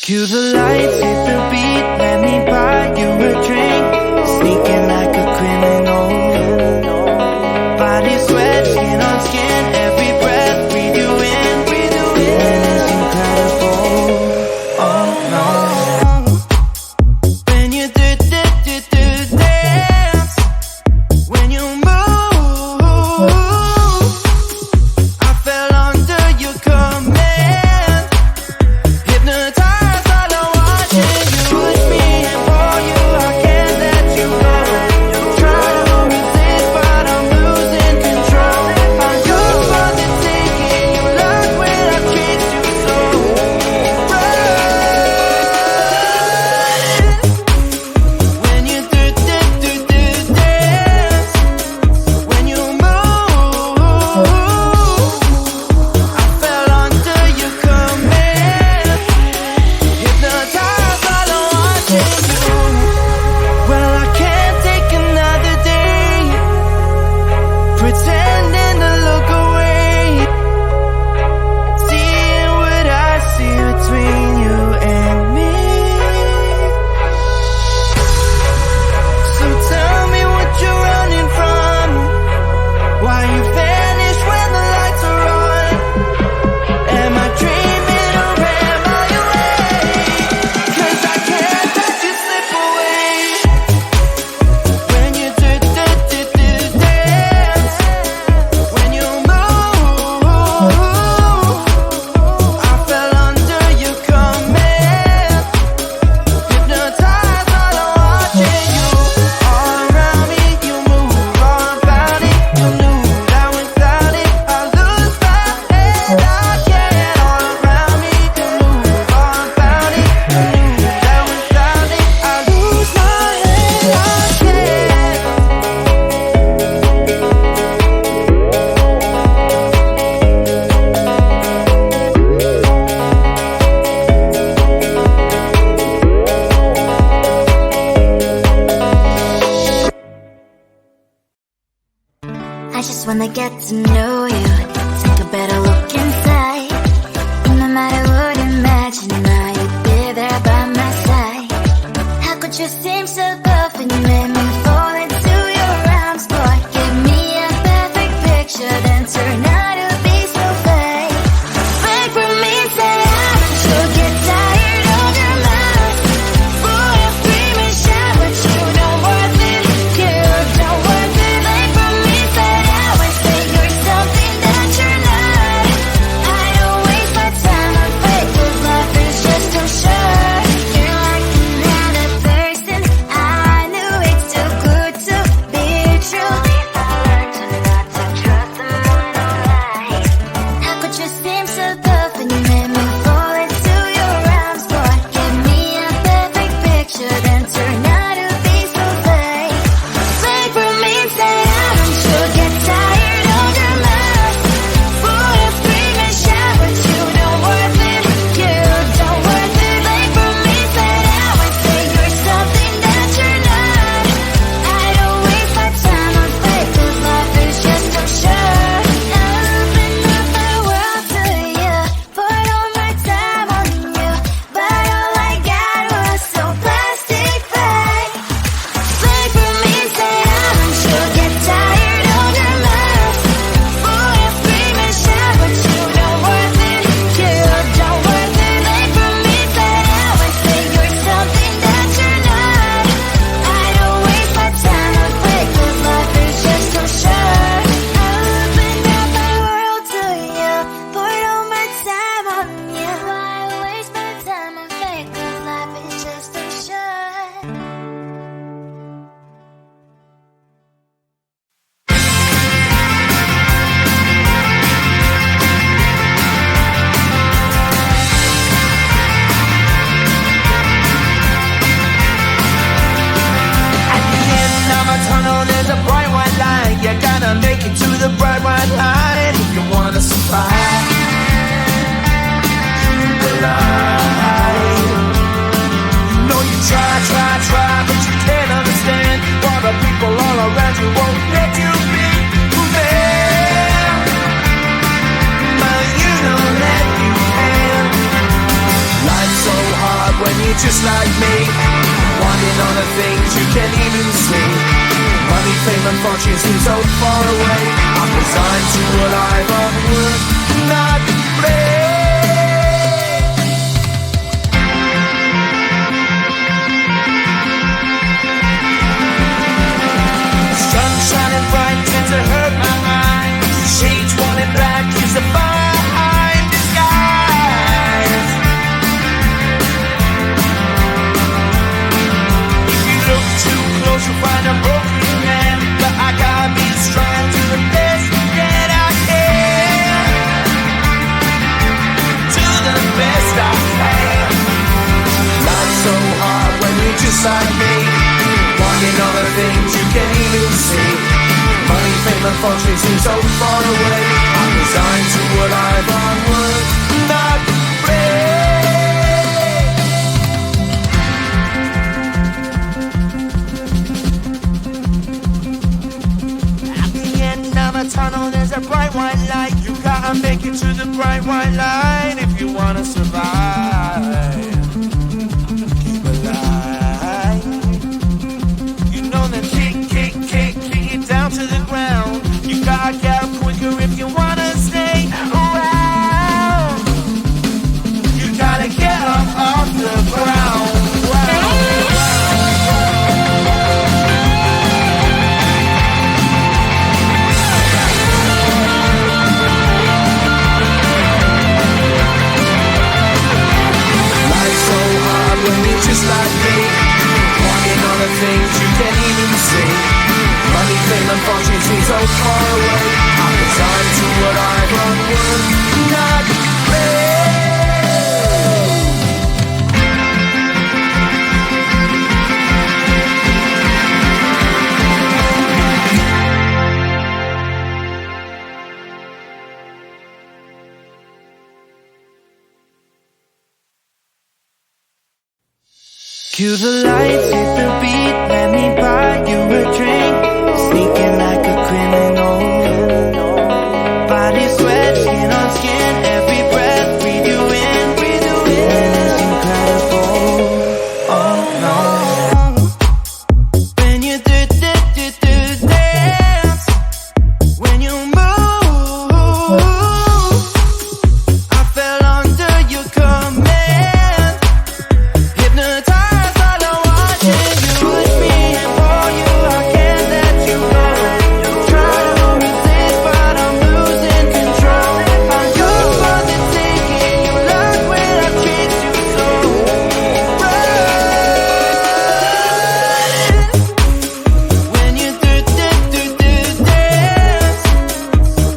Cue the lights, hit the beat, let me buy you a drink. Sneaking like a criminal. Body sweat, skin on skin, every breath, breathe you in, feeling is incredible. Oh no. When you do dance, when you move, I fell under your command, hypnotized all I watching you. Push me and pull you, I can't let you go. Try to resist, but I'm losing control. I'm yours for the taking, you love when I treat you so right. When you do dance, when you move, I fell under your command, hypnotized all I watching you. Well, I can't take another day pretending to look away, seeing what I see between you and me. So tell me what you're running from, why you vanish when the lights are on. Am I dreaming or am I awake? 'Cause I can't let you slip away. When you do dance, when you move, I fell under your command, hypnotized all I watching you. All around me, you move, all about it. You knew that without it, I lose my head. I can't. All around me, you move, all about it. You knew that without it, I lose my head. I can't. I just wanna get to know you, take a better look inside. No matter what, imagine now you'd be there by my side. How could you seem so good when you made me fall into your arms, boy? Give me a perfect picture, then turn out to be so fake. Break from me, say I should get tired of your lies. Boy, I scream and shout, but you don't worth it. You don't worth it. Break from me, say I would say you're something that you're just like me, wanting all the things you can't even see. Money, fame and fortune seem so far away. I'm resigned to what I've unworked, not play. Sun shining bright tends to hurt my mind. Shades worn in black is the fine disguise. If you look too close you'll find a broken man, but I gotta be strong to the best that I can. To the best I can. Life's so hard when you're just like me, wanting all the things you can't even see. Money, fame and fortune seem so far away. I'm resigned to what I've unworked, not play. At the end of a tunnel there's a bright white light. You gotta make it to the bright white light if you wanna survive. Keep alive. You know that kick it down to the ground. You gotta get up quicker if you wanna stay around. You gotta get up off the ground. Life's so hard when you're just like me, wanting all the things you can't even see. Money, fame and fortune seem so far away. I'm resigned to what I've unworked, not play. Cue the lights, hit the beat, let me buy you a drink. Sneaking like a criminal, body sweat, skin on skin, every breath, breathe you in, feeling is incredible. Oh no. When you do dance, when you move, I fell under your command, hypnotized while I'm watching you. Push me and pull you, I can't let you go. Try to resist but I'm losing control. I'm yours for the taking, you love when I treat you so right. When you do dance,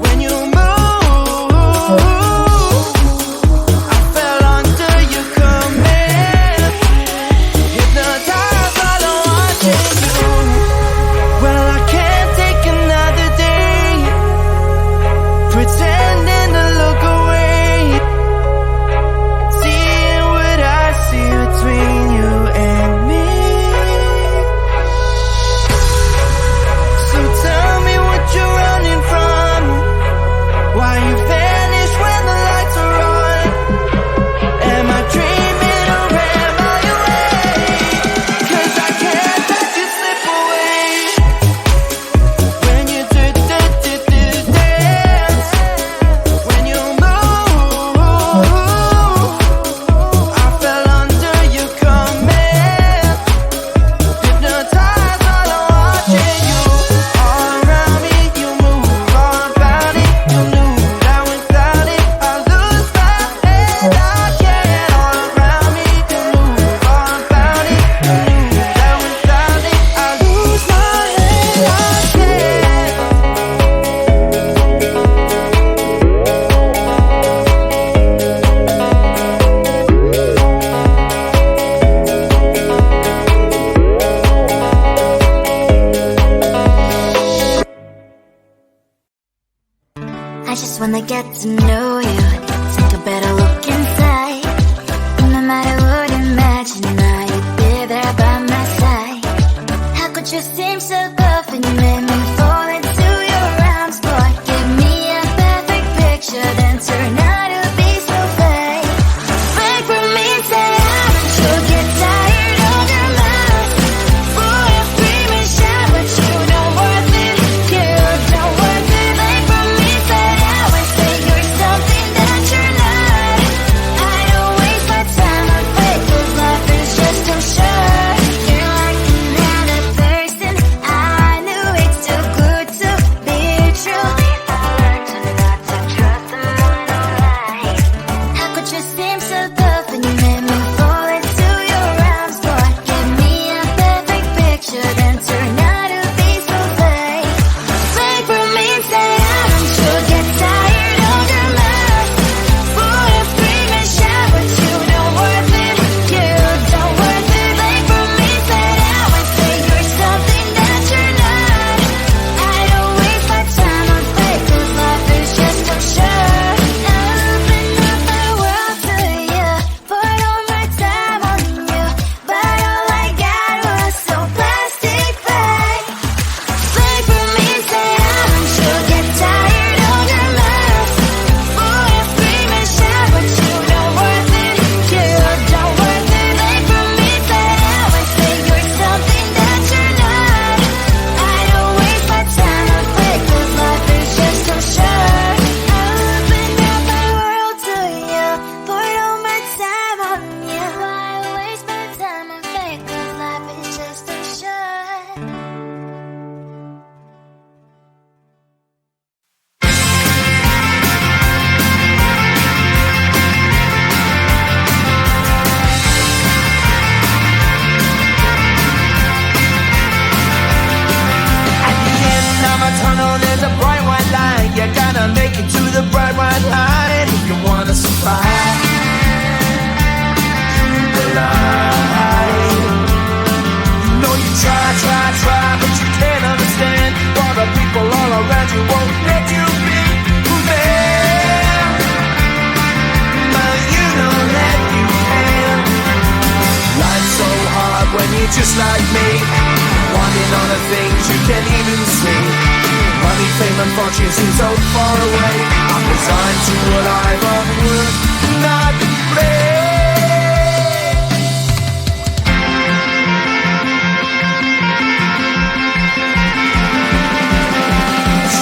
when you move, I fell under your command, hypnotized while I'm watching you. Well, I can't take another day pretending to look away, seeing what I see between you and me. So tell me what you're running from, why you vanish when the lights are on. Am I dreaming or am I awake? 'Cause I can't let you slip away. When you do dance, when you move, I fell under your command, hypnotized while I'm watching you. All around me, you move, all about it, you knew that without it I lose my head. I can't. All around me, you move, all about it, you knew that without it I lose my head. I can't. I just wanna get to know you, take a better look inside. No matter what, imagine now you'd be there by my side. How could you seem so good when you made me fall into your arms, boy? Give me a perfect picture, then turn out to be so fake. Break from me, say I should get you're just like me, wanting all the things you can't even see. Money, fame and fortune seem so far away. I'm resigned to a life of work, not play.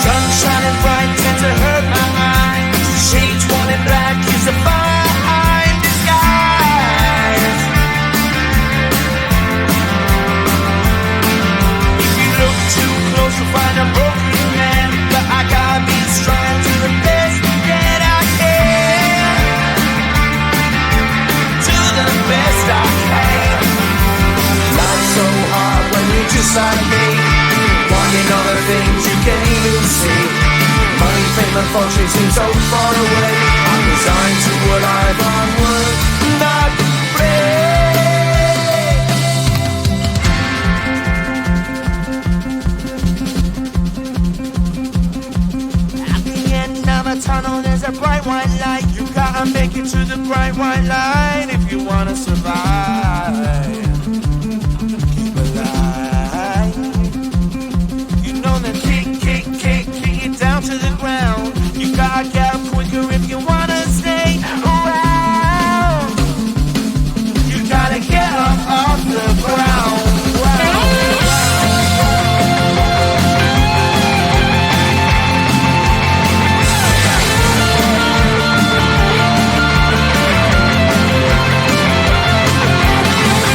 Sun shining bright tends to hurt my mind. Shades worn in black is a fine disguise. If you look too close you'll find a broken man, but I gotta be strong to the best that I can. To the best I can. Life's so hard when you're just like me, wanting all the things you can't even see. Money, fame and fortune seem so far away. I'm resigned to a life on work, not play. At the end of a tunnel there's a bright white light. You gotta make it to the bright white light if you wanna survive. Keep alive. You know that kick it down to the ground. You gotta get up quicker if you wanna stay around. You gotta get up off the ground.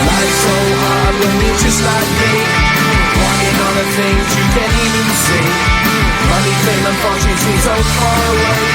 Life's so hard when you're just like me, wanting all the things you can't even see. Money, fame and fortune seem so far away.